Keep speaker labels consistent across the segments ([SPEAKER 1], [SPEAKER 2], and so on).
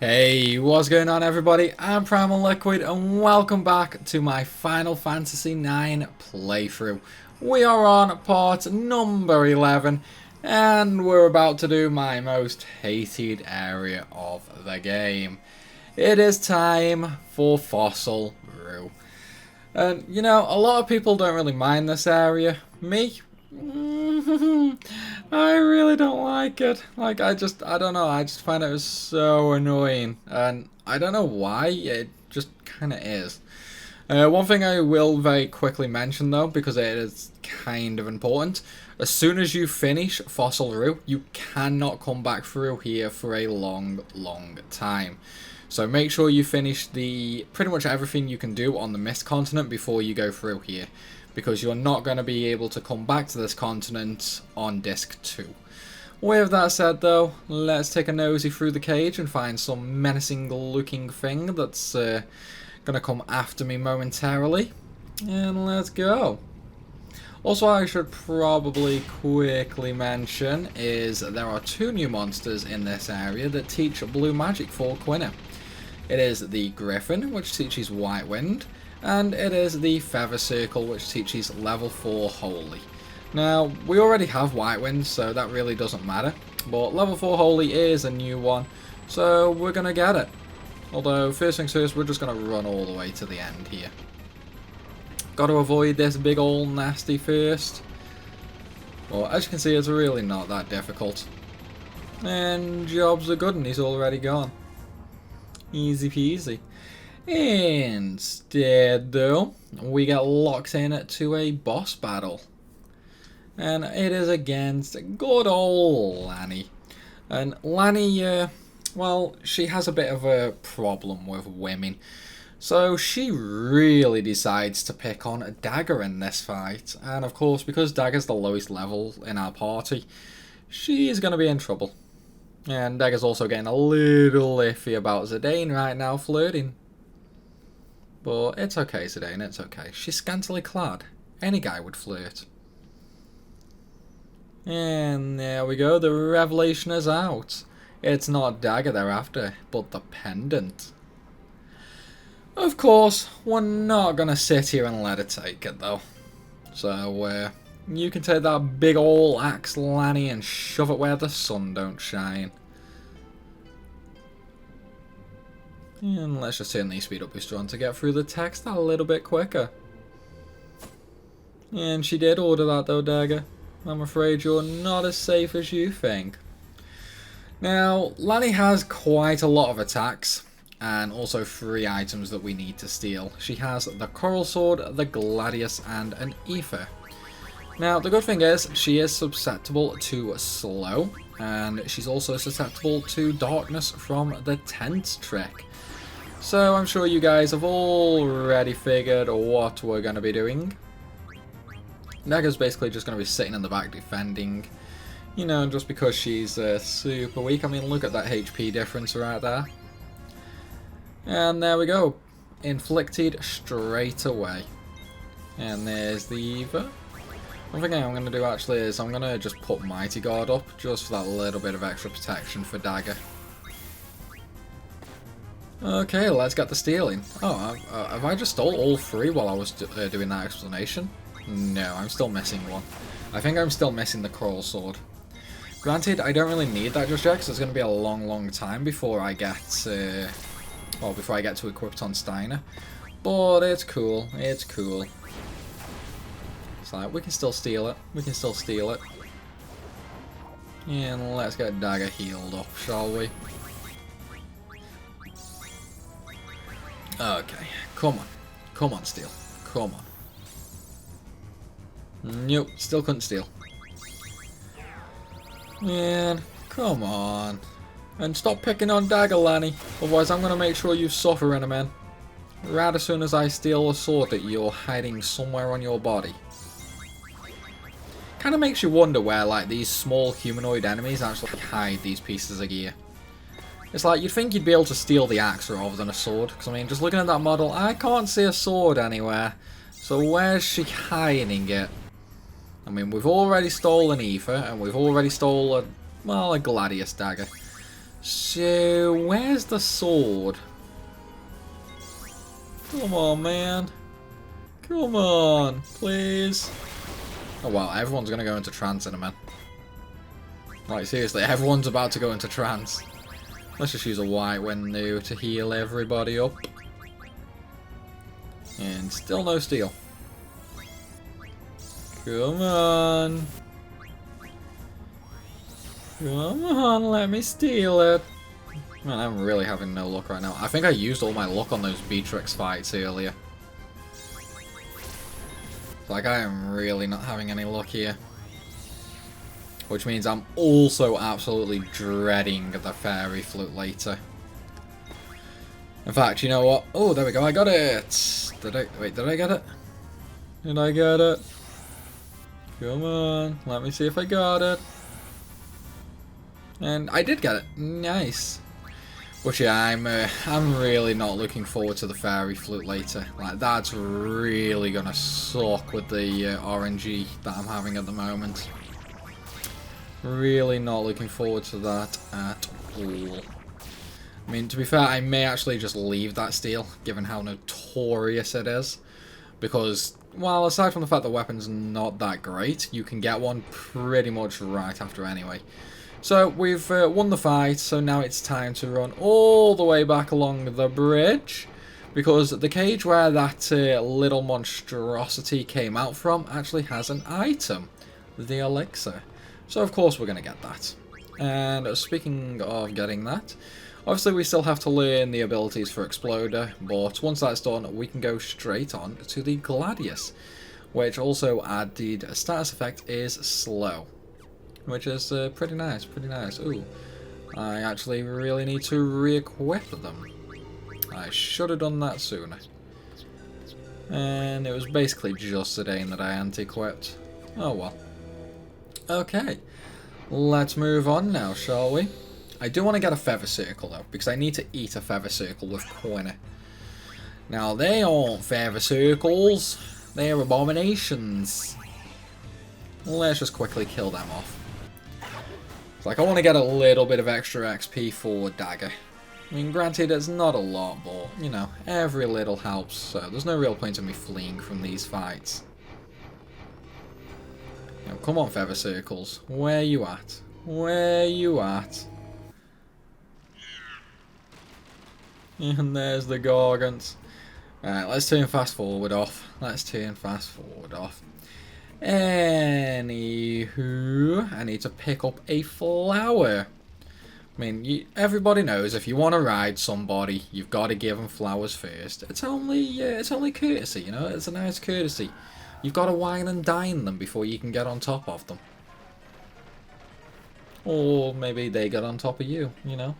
[SPEAKER 1] Hey, what's going on everybody? I'm Primal Liquid and welcome back to my Final Fantasy IX playthrough. We are on part number 11 and we're about to do my most hated area of the game. It is time for Fossil Rue. And you know, a lot of people don't really mind this area. Me? I really don't like it. Like, I don't know, I just find it so annoying. And I don't know why, it just kind of is. One thing I will very quickly mention though, because it is kind of important. As soon as you finish Fossil Rue, you cannot come back through here for a long time. So make sure you finish pretty much everything you can do on the Mist continent before you go through here, because you're not going to be able to come back to this continent on disc 2. With that said though, let's take a nosy through the cage and find some menacing looking thing that's going to come after me momentarily. And let's go. Also, I should probably quickly mention is there are 2 new monsters in this area that teach blue magic for Quina. It is the Griffin, which teaches White Wind, and it is the Feather Circle, which teaches level 4 Holy. Now, we already have White Wind, so that really doesn't matter, but level 4 Holy is a new one, so we're going to get it. Although, first things first, we're just going to run all the way to the end here. Got to avoid this big ol' nasty first. Well, as you can see, it's really not that difficult. And jobs are good and he's already gone. Easy peasy. Instead, though, we get locked in to a boss battle. And it is against good old Lanny. And Lanny, well, she has a bit of a problem with women. So she really decides to pick on Dagger in this fight. And of course, because Dagger's the lowest level in our party, she's going to be in trouble. And Dagger's also getting a little iffy about Zidane right now, flirting. But it's okay, Zidane, it's okay. She's scantily clad. Any guy would flirt. And there we go, the revelation is out. It's not Dagger they're after, but the pendant. Of course, we're not going to sit here and let her take it, though. So, you can take that big ol' axe, Lanny, and shove it where the sun don't shine. And let's just turn the speed up booster on to get through the text a little bit quicker. And she did order that though, Dagger. I'm afraid you're not as safe as you think. Now, Lanny has quite a lot of attacks, and also 3 items that we need to steal. She has the Coral Sword, the Gladius, and an Ether. Now, the good thing is, she is susceptible to slow, and she's also susceptible to darkness from the tent trick. So I'm sure you guys have already figured what we're going to be doing. Dagger's basically just going to be sitting in the back defending, you know, just because she's super weak. I mean, look at that HP difference right there. And there we go, inflicted straight away. And there's the Eva. One thing I'm going to do actually is I'm going to just put Mighty Guard up, just for that little bit of extra protection for Dagger. Okay, let's get the stealing. Oh, have I just stole all 3 while I was doing that explanation? No, I'm still missing one. I think I'm still missing the Coral Sword. Granted, I don't really need that just yet, because it's going to be a long time before I get, before I get to equipped on Steiner. But it's cool, it's cool. It's like, we can still steal it, we can still steal it. And let's get Dagger healed up, shall we? Okay, come on, steal, come on. Nope, still couldn't steal. Man, come on. And stop picking on Dagger, Lanny, otherwise I'm going to make sure you suffer in a minute. Right as soon as I steal a sword that you're hiding somewhere on your body. Kind of makes you wonder where, like, these small humanoid enemies actually hide these pieces of gear. It's like, you'd think you'd be able to steal the axe rather than a sword, because I mean, just looking at that model, I can't see a sword anywhere. So where's she hiding it? I mean, we've already stolen Ether, and we've already stolen, well, a Gladius dagger. So, where's the sword? Come on, man. Come on, please. Oh wow, everyone's gonna go into trance in a minute. Like, seriously, everyone's about to go into trance. Let's just use a white window to heal everybody up. And still no steel. Come on. Come on, let me steal it. Man, I'm really having no luck right now. I think I used all my luck on those Beatrix fights earlier. Like, I am really not having any luck here. Which means I'm also absolutely dreading the fairy flute later. In fact, you know what? Oh, there we go, I got it! Wait, did I get it? Did I get it? Come on, let me see if I got it. And I did get it. Nice. But yeah, I'm really not looking forward to the fairy flute later. Like, that's really gonna suck with the RNG that I'm having at the moment. Really not looking forward to that at all. I mean, to be fair, I may actually just leave that steel, given how notorious it is. Because, well, aside from the fact the weapon's not that great, you can get one pretty much right after anyway. So, we've won the fight, so now it's time to run all the way back along the bridge. Because the cage where that little monstrosity came out from actually has an item. The elixir. So, of course, we're going to get that. And speaking of getting that, obviously we still have to learn the abilities for Exploder, but once that's done, we can go straight on to the Gladius, which also added a status effect is slow. Which is pretty nice, pretty nice. Ooh, I actually really need to re-equip them. I should have done that sooner. And it was basically just the day that I anti-equipped. Oh well. Okay, let's move on now, shall we? I do want to get a feather circle though, because I need to eat a feather circle with Quinny. Now, they aren't feather circles, they're abominations. Let's just quickly kill them off. Like, I want to get a little bit of extra XP for Dagger. I mean, granted, it's not a lot, but, you know, every little helps, so there's no real point in me fleeing from these fights. Now, come on, Feather Circles. Where you at? Where you at? And there's the Gargants. Alright, let's turn fast forward off. Let's turn fast forward off. Anywho, I need to pick up a flower. I mean, everybody knows if you want to ride somebody, you've got to give them flowers first. It's only courtesy, you know. It's a nice courtesy. You've got to wine and dine them before you can get on top of them. Or maybe they get on top of you, you know.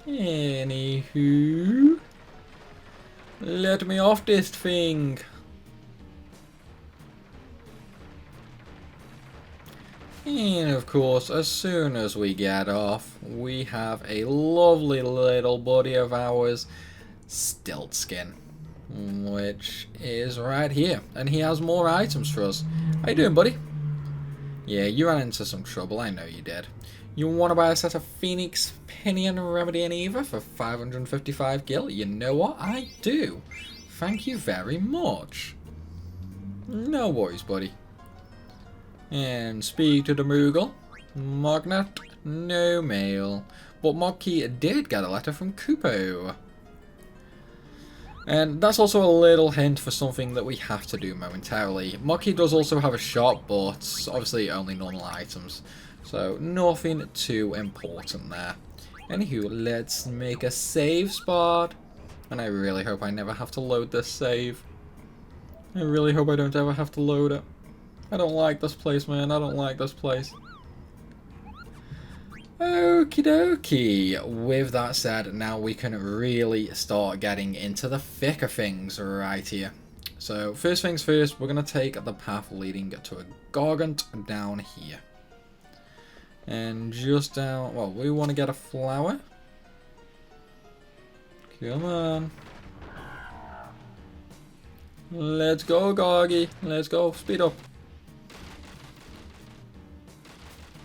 [SPEAKER 1] Anywho, let me off this thing. And of course, as soon as we get off, we have a lovely little buddy of ours, Stiltskin, which is right here. And he has more items for us. How you doing, buddy? Yeah, you ran into some trouble, I know you did. You want to buy a set of Phoenix, Pinion, Remedy and Eva for 555 gil? You know what? I do. Thank you very much. No worries, buddy. And speak to the Moogle. Magnet, no mail. But Mogkey did get a letter from Kupo. And that's also a little hint for something that we have to do momentarily. Mogkey does also have a shop, but obviously only normal items. So nothing too important there. Anywho, let's make a save spot. And I really hope I never have to load this save. I really hope I don't ever have to load it. I don't like this place, man. I don't like this place. Okie dokie. With that said, now we can really start getting into the thick of things right here. So, first things first, we're going to take the path leading to a Gargant down here. And just down... Well, we want to get a flower. Come on. Let's go, Gargy. Let's go. Speed up.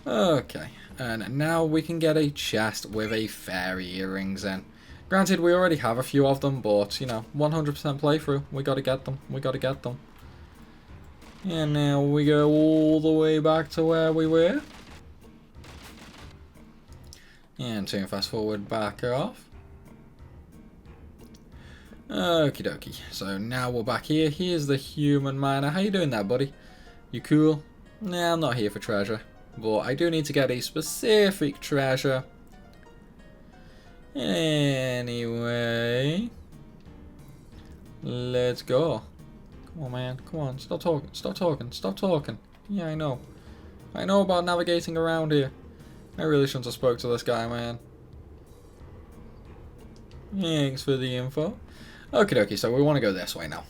[SPEAKER 1] Okay, And now we can get a chest with a fairy earrings in. Granted, we already have a few of them, but, you know, 100% playthrough. We gotta get them. We gotta get them. And now we go all the way back to where we were. And turn fast forward back off. Okie dokie. So now we're back here. Here's the human miner. How you doing there, buddy? You cool? Nah, I'm not here for treasure. But I do need to get a specific treasure. Anyway. Let's go. Come on, man. Come on. Stop talking. Stop talking. Stop talking. Yeah, I know. I know about navigating around here. I really shouldn't have spoke to this guy, man. Thanks for the info. Okie dokie, so we want to go this way now.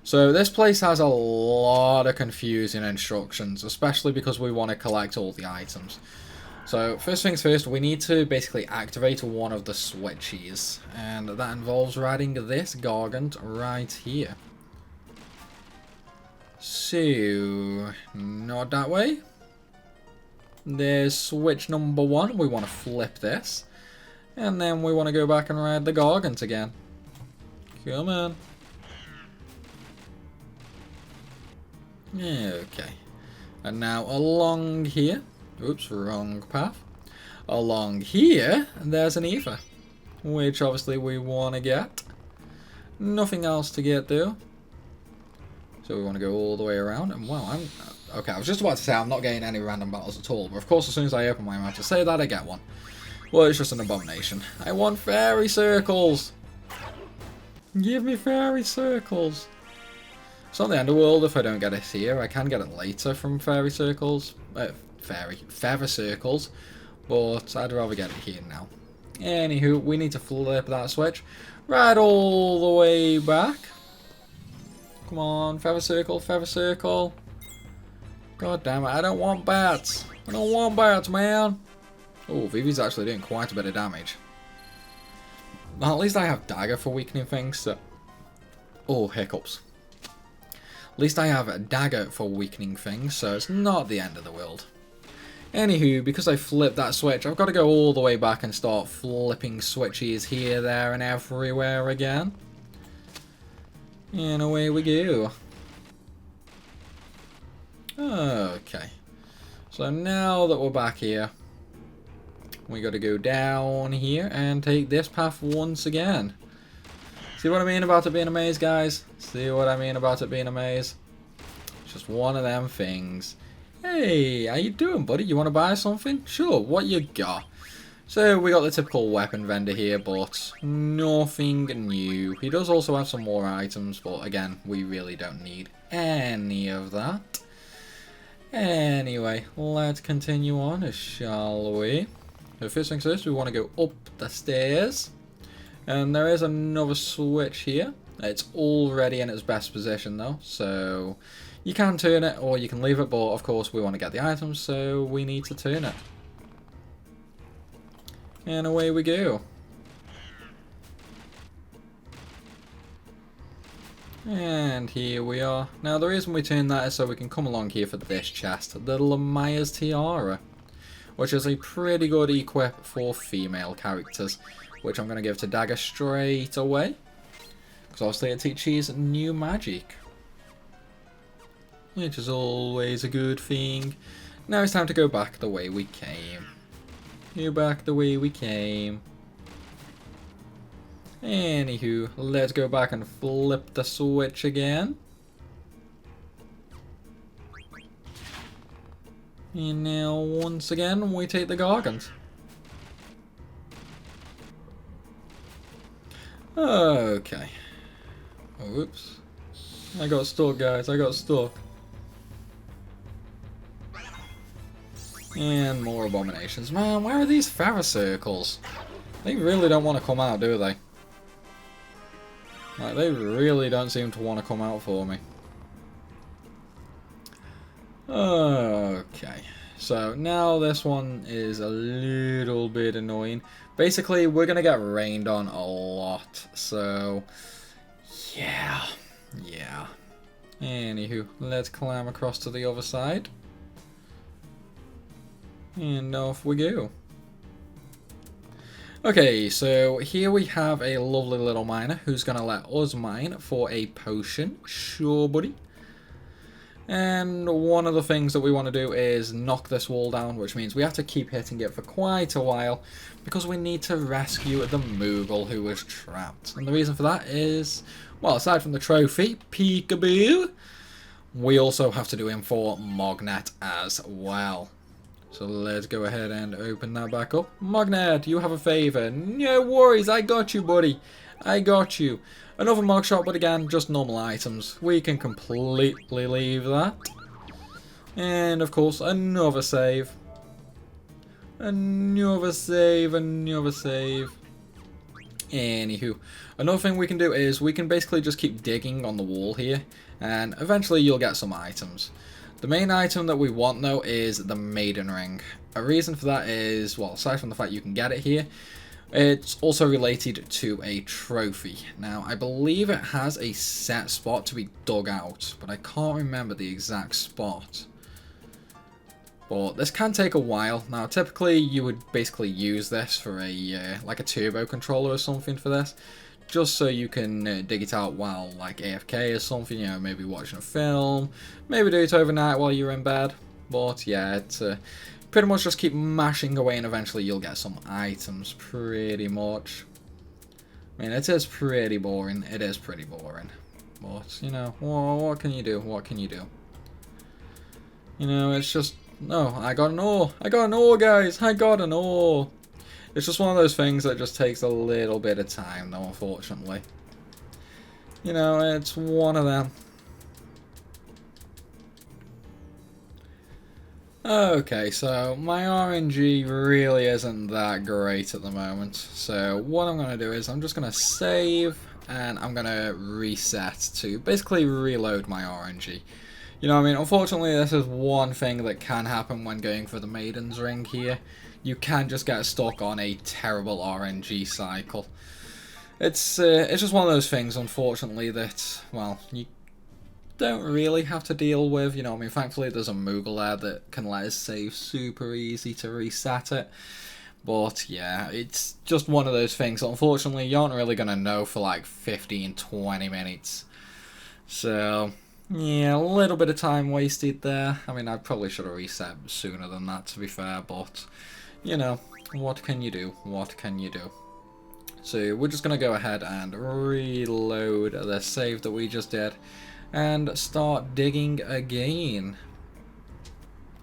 [SPEAKER 1] So this place has a lot of confusing instructions, especially because we want to collect all the items. So first things first, we need to basically activate one of the switches, and that involves riding this gargant right here. So, not that way. There's switch number 1, we want to flip this. And then we want to go back and ride the gargant again. Come on. Okay. And now along here. Oops, wrong path. Along here, there's an ether. Which obviously we want to get. Nothing else to get though. So we want to go all the way around. And wow, okay, I was just about to say I'm not getting any random battles at all. But of course, as soon as I open my map to say that, I get one. Well, it's just an abomination. I want fairy circles! Give me fairy circles! It's not the end of the world if I don't get it here. I can get it later from fairy circles. Feather circles. But I'd rather get it here now. Anywho, we need to flip that switch. Right all the way back. Come on, feather circle, feather circle. God damn it, I don't want bats. I don't want bats, man. Oh, Vivi's actually doing quite a bit of damage. Well, at least I have dagger for weakening things, so... Oh, hiccups. At least I have a dagger for weakening things, so it's not the end of the world. Anywho, because I flipped that switch, I've got to go all the way back and start flipping switches here, there, and everywhere again. And away we go. Okay. So now that we're back here, we got to go down here and take this path once again. See what I mean about it being a maze, guys? See what I mean about it being a maze? It's just one of them things. Hey, how you doing, buddy? You want to buy something? Sure, what you got? So we got the typical weapon vendor here, but nothing new. He does also have some more items, but again, we really don't need any of that. Anyway, let's continue on, shall we? So first things first, we want to go up the stairs. And there is another switch here. It's already in its best position though, so you can turn it or you can leave it, but of course we want to get the items, so we need to turn it. And away we go. And here we are. Now the reason we turn that is so we can come along here for this chest, the Lamaya's Tiara, which is a pretty good equip for female characters, which I'm going to give to Dagger straight away, because obviously it teaches new magic, which is always a good thing. Now it's time to go back the way we came. Go back the way we came. Anywho, let's go back and flip the switch again. And now, once again, we take the Gargant. Okay. Oops. I got stuck, guys. I got stuck. And more abominations. Man, where are these feather circles? They really don't want to come out, do they? Like, they really don't seem to want to come out for me. Okay. So, now this one is a little bit annoying. Basically, we're going to get rained on a lot. So, yeah. Anywho, let's climb across to the other side. And off we go. Okay, so here we have a lovely little miner who's going to let us mine for a potion. Sure, buddy. And one of the things that we want to do is knock this wall down, which means we have to keep hitting it for quite a while because we need to rescue the Moogle who was trapped. And the reason for that is, well, aside from the trophy, peekaboo, we also have to do him for Mognet as well. So let's go ahead and open that back up. Mognet, you have a favour. No worries, I got you, buddy. I got you. Another mog shop, but again, just normal items. We can completely leave that. And of course, another save. Another save, another save. Anywho, another thing we can do is we can basically just keep digging on the wall here, and eventually you'll get some items. The main item that we want though is the maiden ring. A reason for that is, well, aside from the fact you can get it here, it's also related to a trophy. Now, I believe it has a set spot to be dug out, but I can't remember the exact spot. But this can take a while. Now, typically you would basically use this for a like a turbo controller or something for this, just so you can dig it out while like AFK or something, you know, maybe watching a film, maybe do it overnight while you're in bed. But yeah, it's pretty much just keep mashing away and eventually you'll get some items, pretty much. I mean, it is pretty boring, it is pretty boring. But, you know, what can you do, what can you do? You know, it's just, no, I got an ore, guys, I got an ore. It's just one of those things that just takes a little bit of time, though, unfortunately. You know, it's one of them. Okay, so my RNG really isn't that great at the moment. So what I'm going to do is I'm just going to save and I'm going to reset to basically reload my RNG. You know what I mean? Unfortunately, this is one thing that can happen when going for the Maiden's Ring here. You can just get stuck on a terrible RNG cycle. It's just one of those things, unfortunately, that, well, you don't really have to deal with. You know what I mean? Thankfully, there's a Moogle there that can let us save super easy to reset it. But yeah, it's just one of those things. Unfortunately, you aren't really going to know for like 15-20 minutes. So yeah, a little bit of time wasted there. I mean, I probably should have reset sooner than that, to be fair, but you know, what can you do? What can you do? So we're just going to go ahead and reload the save that we just did and start digging again.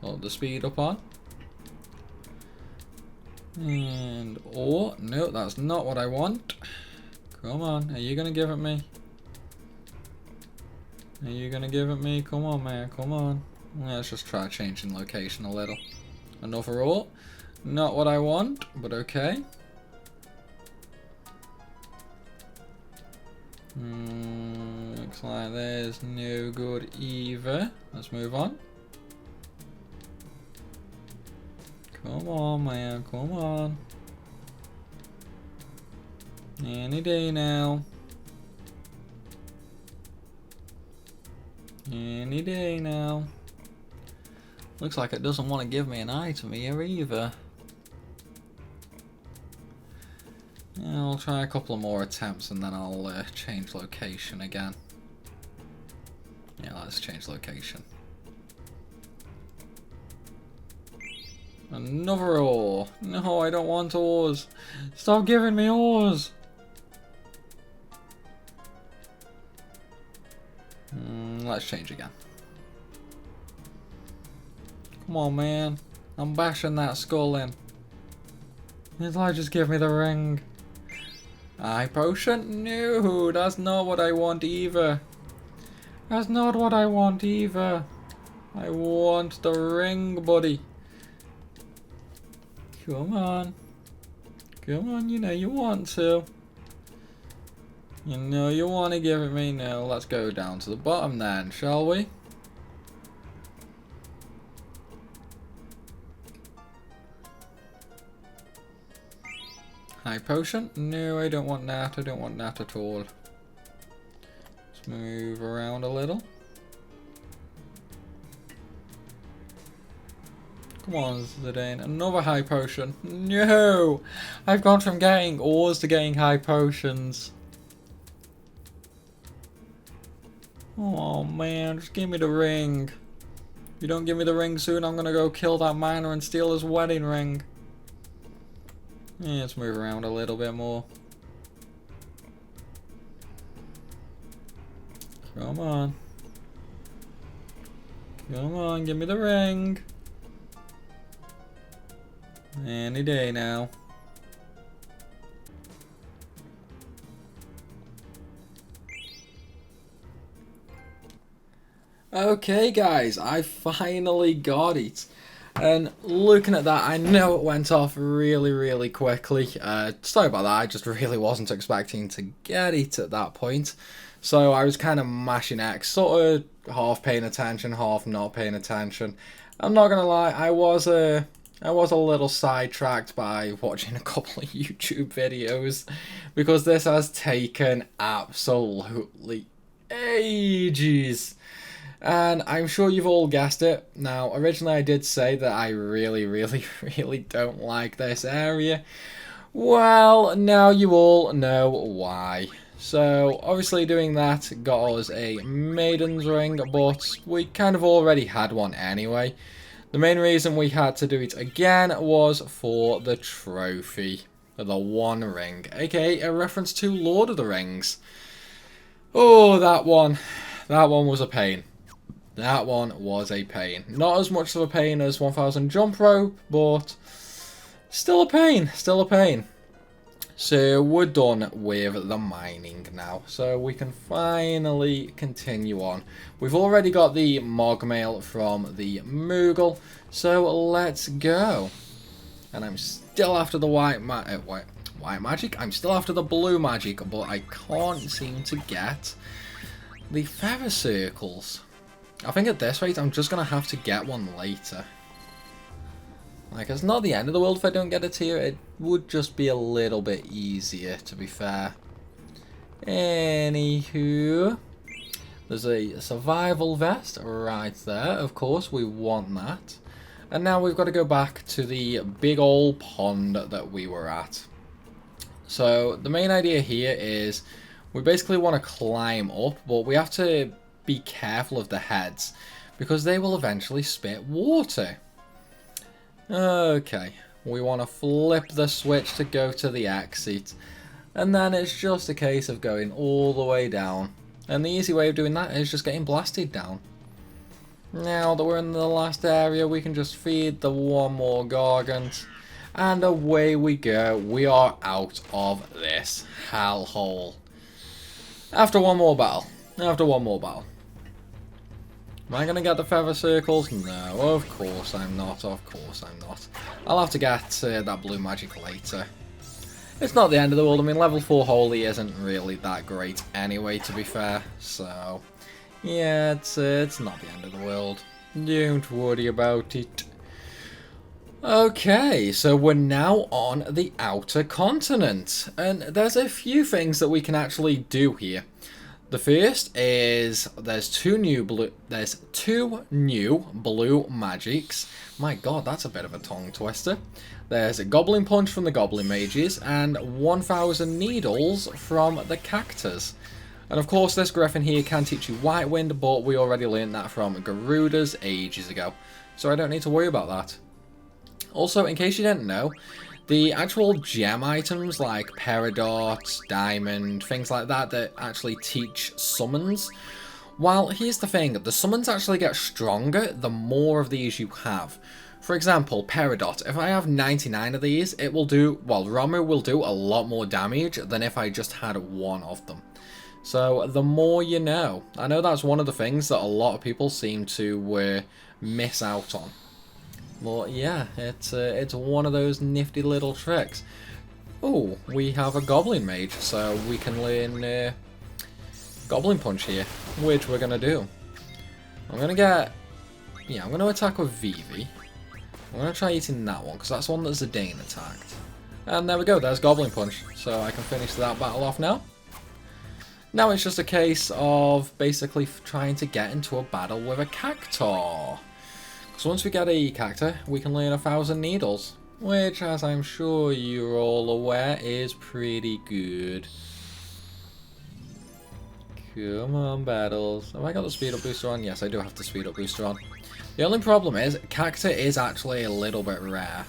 [SPEAKER 1] Hold the speed up on. And, oh, no, that's not what I want. Come on, are you going to give it me? Are you going to give it me? Come on, man, come on. Let's just try changing location a little. Another ore. Not what I want, but okay. Looks like there's no good either. Let's move on. Come on, man, come on. Any day now. Any day now. Looks like it doesn't want to give me an item here either. Yeah, I'll try a couple of more attempts and then I'll change location again. Yeah, let's change location. Another ore. No, I don't want ores. Stop giving me ores. Let's change again. Come on, man. I'm bashing that skull in. Did I just give me the ring? Eye potion? No, that's not what I want either. That's not what I want either. I want the ring, buddy. Come on. Come on, you know you want to. You know you want to give it me. No, let's go down to the bottom then, shall we? High potion? No, I don't want that. I don't want that at all. Let's move around a little. Come on, Zidane. Another high potion. No! I've gone from getting ores to getting high potions. Oh man, just give me the ring. If you don't give me the ring soon, I'm gonna go kill that miner and steal his wedding ring. Yeah, let's move around a little bit more. Come on. Come on, give me the ring. Any day now. Okay guys, I finally got it. And looking at that, I know it went off really quickly. Sorry about that, I just really wasn't expecting to get it at that point. So I was kind of mashing X, sort of half paying attention, half not paying attention. I'm not gonna lie, I was a little sidetracked by watching a couple of YouTube videos, because this has taken absolutely ages. And I'm sure you've all guessed it. Now, originally I did say that I really don't like this area. Well, now you all know why. So, obviously doing that got us a Maiden's Ring, but we kind of already had one anyway. The main reason we had to do it again was for the trophy. The One Ring, aka a reference to Lord of the Rings. Oh, that one was a pain. That one was a pain. Not as much of a pain as 1000 jump rope, but still a pain, still a pain. So we're done with the mining now, so we can finally continue on. We've already got the Mogmail from the Moogle, so let's go. And I'm still after the white magic. I'm still after the blue magic, but I can't seem to get the feather circles. I think at this rate, I'm just going to have to get one later. Like, it's not the end of the world if I don't get it here. It would just be a little bit easier, to be fair. Anywho, there's a survival vest right there. Of course, we want that. And now we've got to go back to the big old pond that we were at. So, the main idea here is we basically want to climb up, but we have to be careful of the heads, because they will eventually spit water. Okay, we want to flip the switch to go to the exit, and then it's just a case of going all the way down. And the easy way of doing that is just getting blasted down. Now that we're in the last area, we can just feed the one more Gargant, and away we go. We are out of this hellhole. After one more battle. Am I going to get the feather circles? No, of course I'm not, I'll have to get that blue magic later. It's not the end of the world. I mean, level 4 Holy isn't really that great anyway, to be fair. So, yeah, it's not the end of the world. Don't worry about it. Okay, so we're now on the outer continent. And there's a few things that we can actually do here. The first is there's two new blue magics. My god, that's a bit of a tongue twister. There's a Goblin Punch from the Goblin Mages and 1000 Needles from the Cactus. And of course this Griffin here can teach you White Wind, but we already learned that from Garuda's ages ago. So I don't need to worry about that. Also, in case you didn't know, the actual gem items like Peridot, Diamond, things like that that actually teach summons. Well, here's the thing, the summons actually get stronger the more of these you have. For example, Peridot, if I have 99 of these, it will do, well, Ramu will do a lot more damage than if I just had one of them. So, the more you know. I know that's one of the things that a lot of people seem to miss out on. But yeah, it's one of those nifty little tricks. Oh, we have a Goblin Mage, so we can learn Goblin Punch here, which we're gonna do. I'm gonna attack with Vivi. I'm gonna try eating that one, because that's one that Zidane attacked. And there we go, there's Goblin Punch, so I can finish that battle off now. Now it's just a case of basically trying to get into a battle with a Cactuar. So once we get a character, we can learn 1,000 needles, which, as I'm sure you're all aware, is pretty good. Come on, battles. Have I got the speed up booster on? Yes, I do have the speed up booster on. The only problem is, character is actually a little bit rare.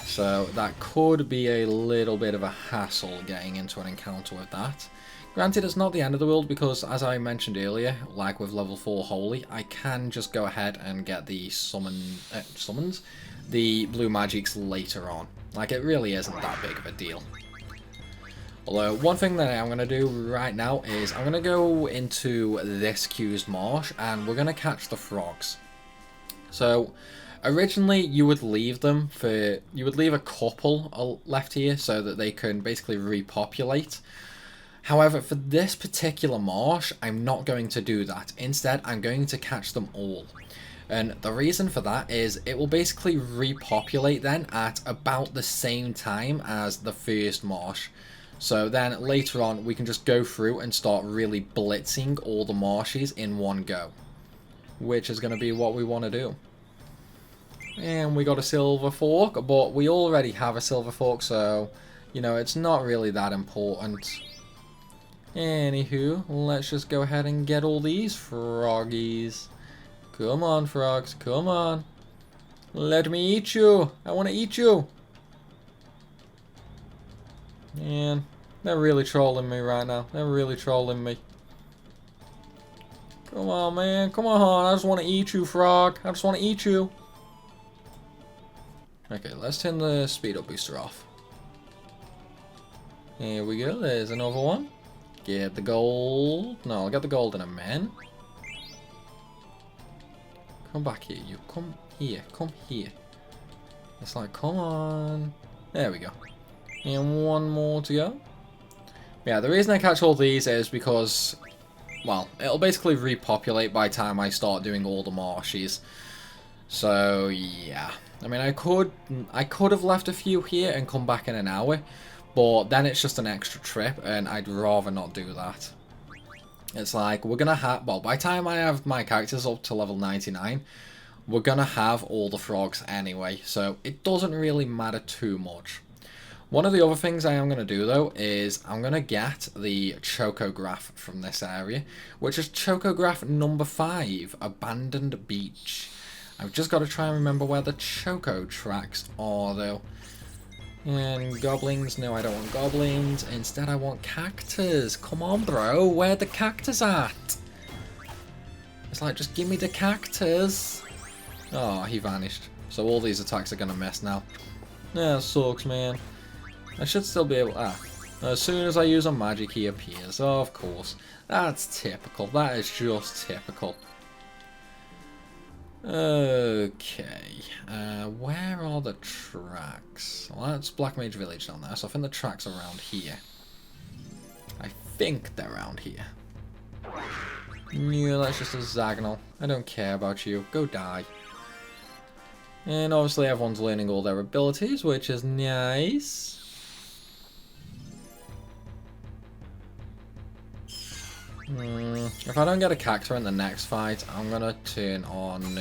[SPEAKER 1] So that could be a little bit of a hassle getting into an encounter with that. Granted, it's not the end of the world because, as I mentioned earlier, like with level 4 Holy, I can just go ahead and get the summons, the blue magics later on. Like, it really isn't that big of a deal. Although, one thing that I'm going to do right now is I'm going to go into this Q's marsh and we're going to catch the frogs. So, originally you would leave them you would leave a couple left here so that they can basically repopulate. However, for this particular marsh, I'm not going to do that. Instead, I'm going to catch them all. And the reason for that is it will basically repopulate then at about the same time as the first marsh. So then later on, we can just go through and start really blitzing all the marshes in one go. Which is going to be what we want to do. And we got a silver fork, but we already have a silver fork, so, you know, it's not really that important. Anywho, let's just go ahead and get all these froggies. Come on, frogs, come on. Let me eat you. I want to eat you. Man, they're really trolling me right now. They're really trolling me. Come on, man. Come on. I just want to eat you, frog. I just want to eat you. Okay, let's turn the speed up booster off. Here we go. There's another one. Get the gold. No, I'll get the gold in a minute. Come back here, you. Come here. Come here. It's like, come on. There we go. And one more to go. Yeah, the reason I catch all these is because, well, it'll basically repopulate by the time I start doing all the marshes. So, yeah. I mean, I could have left a few here and come back in an hour, but then it's just an extra trip, and I'd rather not do that. It's like, we're gonna have, well, by the time I have my characters up to level 99, we're gonna have all the frogs anyway, so it doesn't really matter too much. One of the other things I am going to do, though, is I'm going to get the chocograph from this area, which is chocograph number 5, Abandoned Beach. I've just got to try and remember where the choco tracks are, though. And goblins, no, I don't want goblins. Instead, I want cactus. Come on, bro, where the cactus at? It's like, just give me the cactus. Oh, he vanished. So all these attacks are going to miss now. That sucks, man. I should still be able... as soon as I use a magic, he appears. Oh, of course. That's typical. That is just typical. Okay. Where are the tracks? Well, that's Black Mage Village down there, so I think the tracks are around here. I think they're around here. Yeah, that's just a Zagnal. I don't care about you. Go die. And obviously everyone's learning all their abilities, which is nice. If I don't get a cactus in the next fight, I'm going to turn on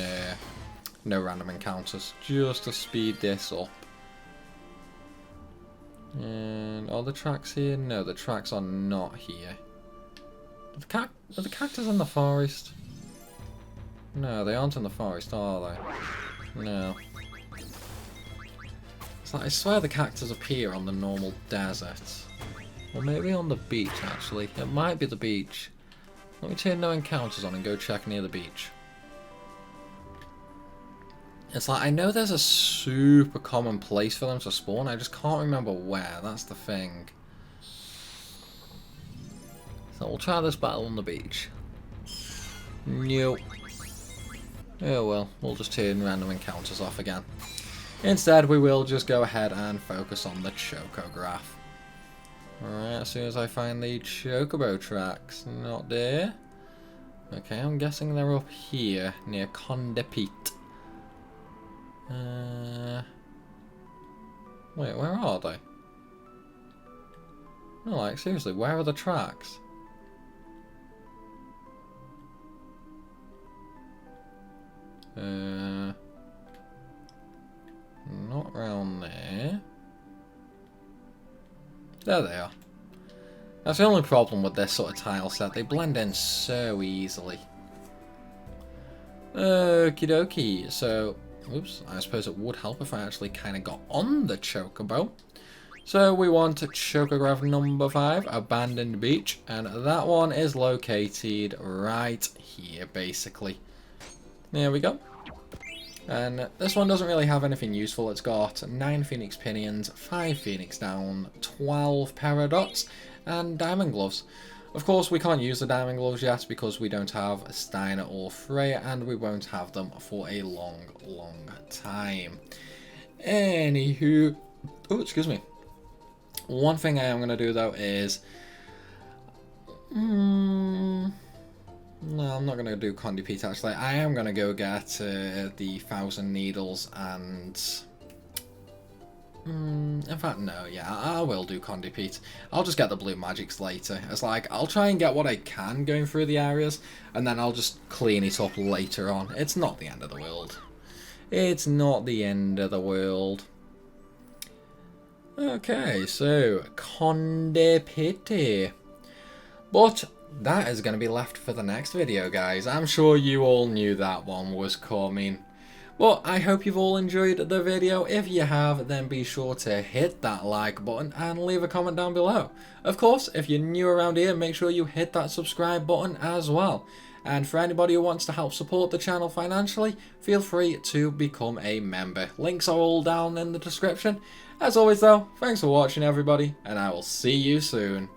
[SPEAKER 1] no random encounters, just to speed this up. And are the tracks here? No, the tracks are not here. Are the cactus in the forest? No, they aren't in the forest, are they? No. It's like, I swear the cactus appear on the normal desert. Or maybe on the beach, actually. It might be the beach. Let me turn no encounters on and go check near the beach. It's like, I know there's a super common place for them to spawn, I just can't remember where, that's the thing. So we'll try this battle on the beach. Nope. Oh well, we'll just turn random encounters off again. Instead, we will just go ahead and focus on the chocograph. Alright, as soon as I find the chocobo tracks, not there. Okay, I'm guessing they're up here, near Condepit. Wait, where are they? No, like, seriously, where are the tracks? Not around there. There they are. That's the only problem with this sort of tile set. They blend in so easily. Okie dokie. So, oops, I suppose it would help if I actually kind of got on the chocobo. So we want chocograph number 5, Abandoned Beach, and that one is located right here, basically. There we go. And this one doesn't really have anything useful. It's got 9 Phoenix Pinions, 5 Phoenix Down, 12 Paradots, and Diamond Gloves. Of course, we can't use the Diamond Gloves yet because we don't have Steiner or Freya, and we won't have them for a long, long time. Anywho, oh, excuse me. One thing I am going to do, though, is... no, I'm not going to do Condi Pete, actually. I am going to go get the 1,000 Needles and... in fact, no, yeah, I will do Condi Pete. I'll just get the Blue Magics later. It's like, I'll try and get what I can going through the areas, and then I'll just clean it up later on. It's not the end of the world. It's not the end of the world. Okay, so, Condi Pete. But that is going to be left for the next video, guys. I'm sure you all knew that one was coming. But I hope you've all enjoyed the video. If you have, then be sure to hit that like button and leave a comment down below. Of course, if you're new around here, make sure you hit that subscribe button as well. And for anybody who wants to help support the channel financially, feel free to become a member. Links are all down in the description. As always though, thanks for watching everybody, and I will see you soon.